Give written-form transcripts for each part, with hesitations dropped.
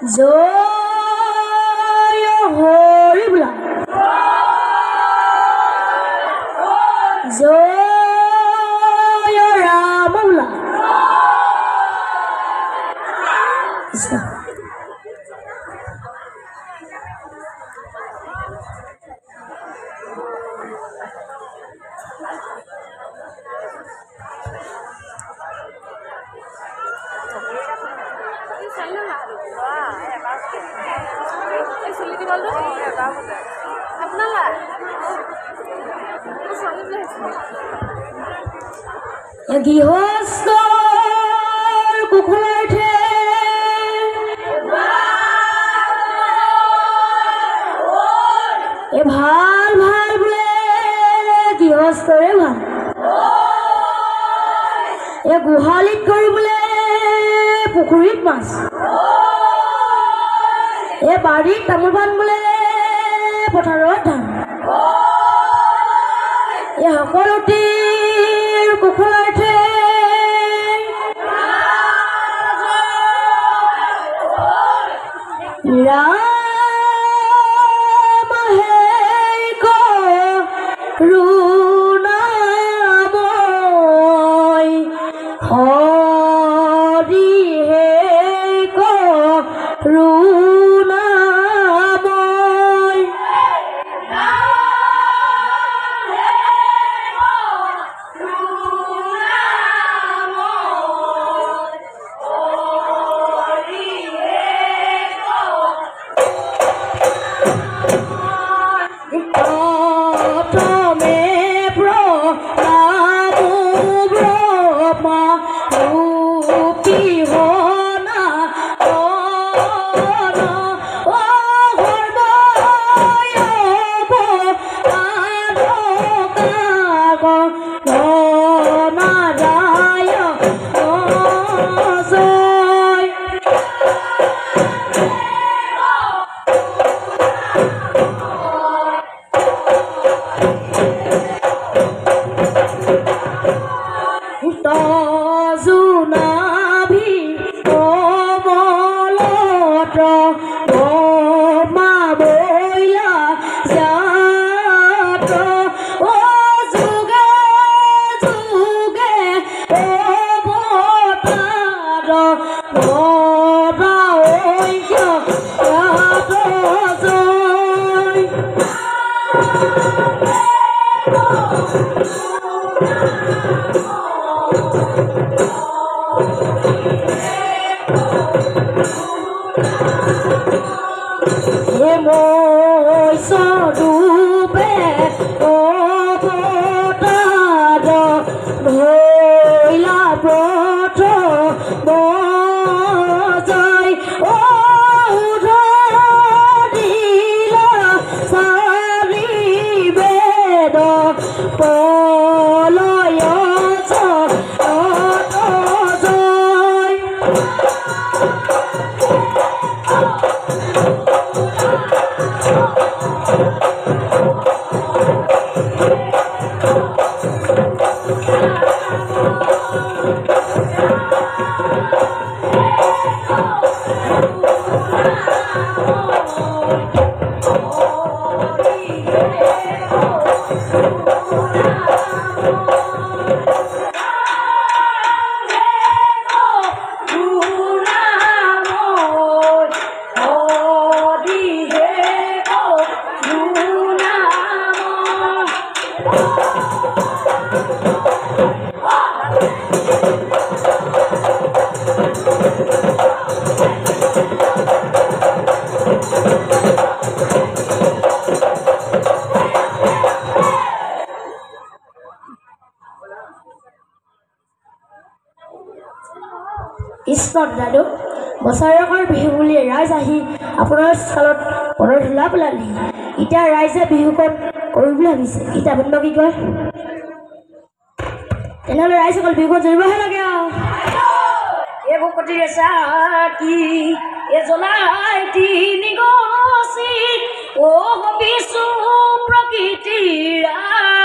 জয় হৰি বোলা জয় ৰাম বোলা গৃহস্থৰ কুকুলাৰ ঠে ভাল ভাল বোলে গৃহস্থৰে ভাল গোহালিত গৰু বোলে পুখুৰীত মাছ বাৰীত তামোল পাণ বোলে পথাৰত ধান সকলোতে কুকুলাৰ ঠে ৰাম হে কৰুণাময় হৰি হে কৰুণাময় দাদু বছৰেকৰ বিহু বুলি ৰাইজ আহি আপোনাৰ স্থানত পনৰ ধূলা পেলালি এতিয়া ৰাইজে বিহুখন কৰোঁ বুলি ভাবিছে এতিয়া আপুনি কি কয় তেনেহ'লে ৰাইজসকল বিহুখন জৰিবহে লাগে আৰু এইবোৰ কটিৰে চাকি জ্বলাই তিনি গছি ভাবিছো প্ৰকৃতিৰ আইন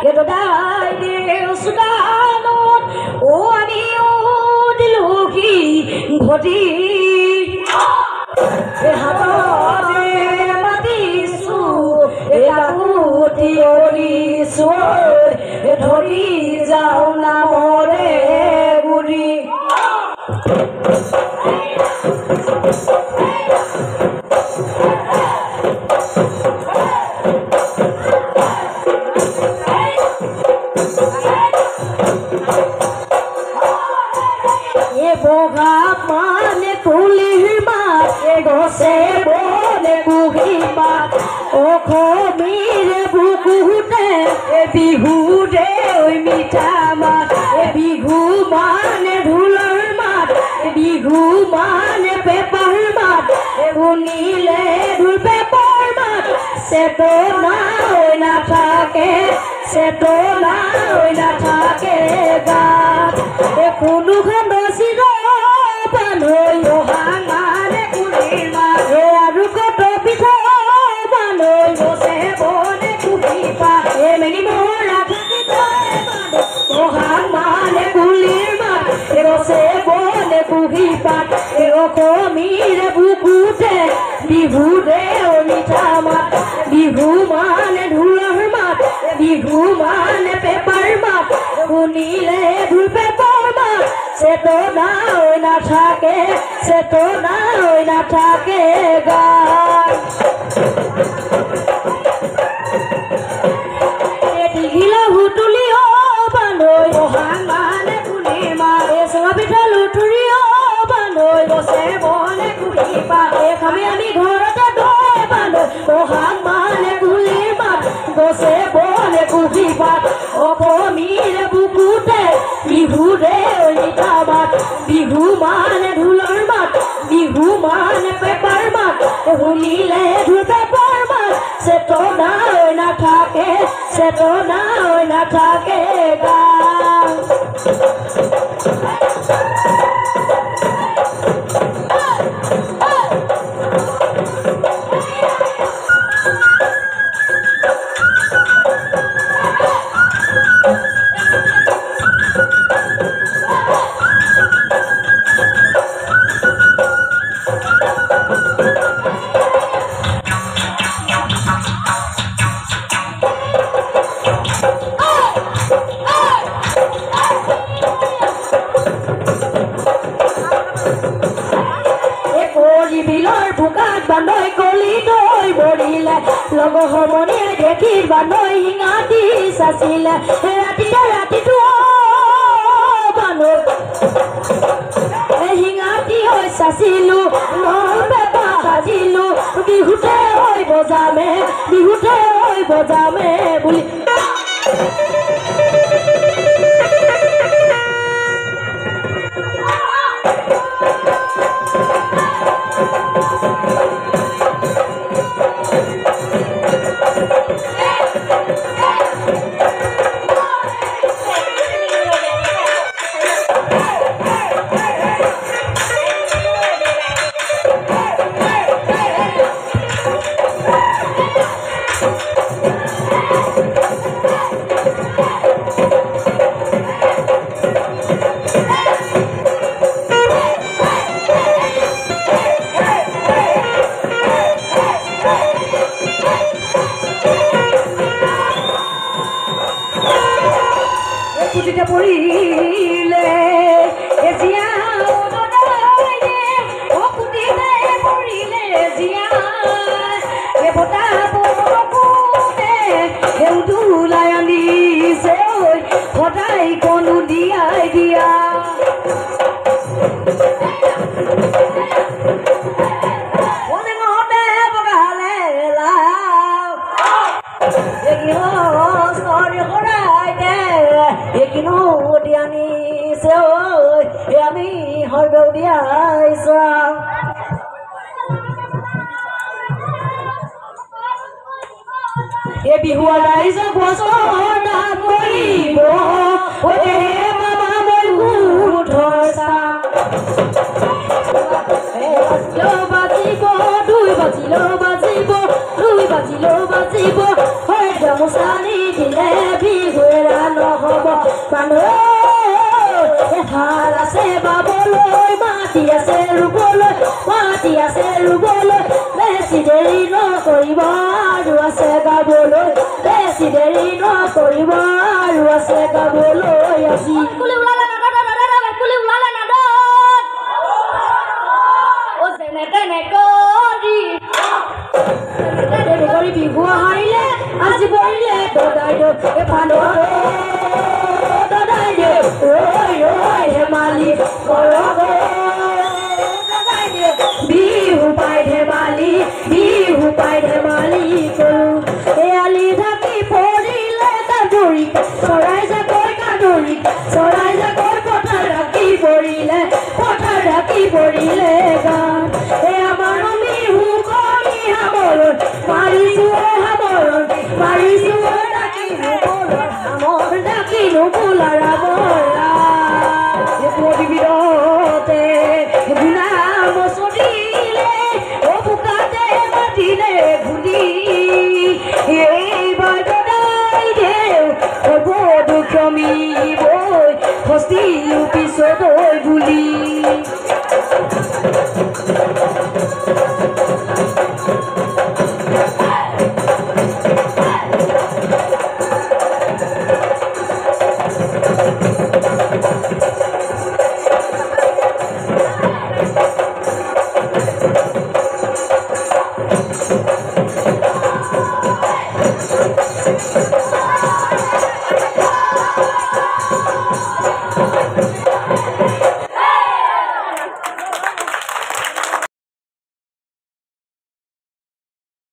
গেদাই দেউ সুদানত ও আমি ও দিলুকি ঘটি হাততে মাতিছো কাকুতি কৰিছো ধৰি যাও নামৰে গুৰি বগা মানে কুলিৰ মাতে গছে বনে কুহি মাত অসমীৰে বুকুতে বিহু দে মিঠা মাত বিহু মানে ঢোলৰ মাত বিহু মানে পেপাৰ মাত শুনিলে ঢোল পেপাৰ মাত চেতনা হৈ নাথাকে চেতনা হৈ নাথাকে গাত কোনো খণ্ডচিৰ পানৈ অহাঙাৰে কুলিৰ মাৰে আৰু কত পিঠা পানৈ গছে বনে কুহি পাত মেলি মৰা থাকি অহাং মানে কুলিৰ মাত গছে বনে কুহি পাত অসমীৰে বুকুতে বিহু দে মিঠা মাত বিহু মানে ঢোলৰ মাত বিহু মানে পেপাৰ মাত শুনিলে ঢোল পেপাৰ মাত চেতনা হৈ নাথাকে চেতনা হৈ নাথাকে গান দীঘিলা হুতুলি বানৈ অহাং মানে কুলিৰ মাৰে চুঙা পিঠা লুঠুৰি বানৈ গছে বনে কুহি পাত খামি আমি ঘৰতে দৈ বানৈ অহাং মানে কুলিৰ মাত গছে বনে কুহি পাত অসমীৰে বুকুতে বিহু দে মিঠা মাত বিহু মানে ঢোলৰ মাত বিহু মানে পেপাৰ মাত শুনিলে ঢোল পেপাৰ মাত চেতনা হৈ নাথাকে চেতনা হৈ নাথাকে গান বিলৰ বোকাত বানৈ কলি দৈ মৰিলে লগ সমনীয়ে দেখিৰ বানৈ হিঙাটি চাচিলে ৰাতিটো বানৈ হিঙাটি হৈ চাচিলো নল পেপা সাজিলো বিহুতে হৈ বজামে বুলি পৰিলে এজিয়া পৰিলে জিয়া বতাহ বৰষুণে সেউটো ওলাই আনিছে সদায় কণো দিয়াই দিয়া আমি হৰবেউ দিয়াইছা এ বিহুৱা ৰাইজক বছৰ নাম কৰিব ওতে মামা মই উঠছা বাজিব দুই বাজিব হয় গামোচানি দিলে বিহু শুবলৈ বেছি দেৰি নকৰিব আৰু আছে গাবলৈ বেছি দেৰি নকৰিব আৰু আছে গাবলৈ আজি কুলি ওলালে নাদত দাদা কুলি ওলালে নাদত ও যেনে তেনে কৰি বিহু হাৰিলে আজি পৰিলে দদাই দে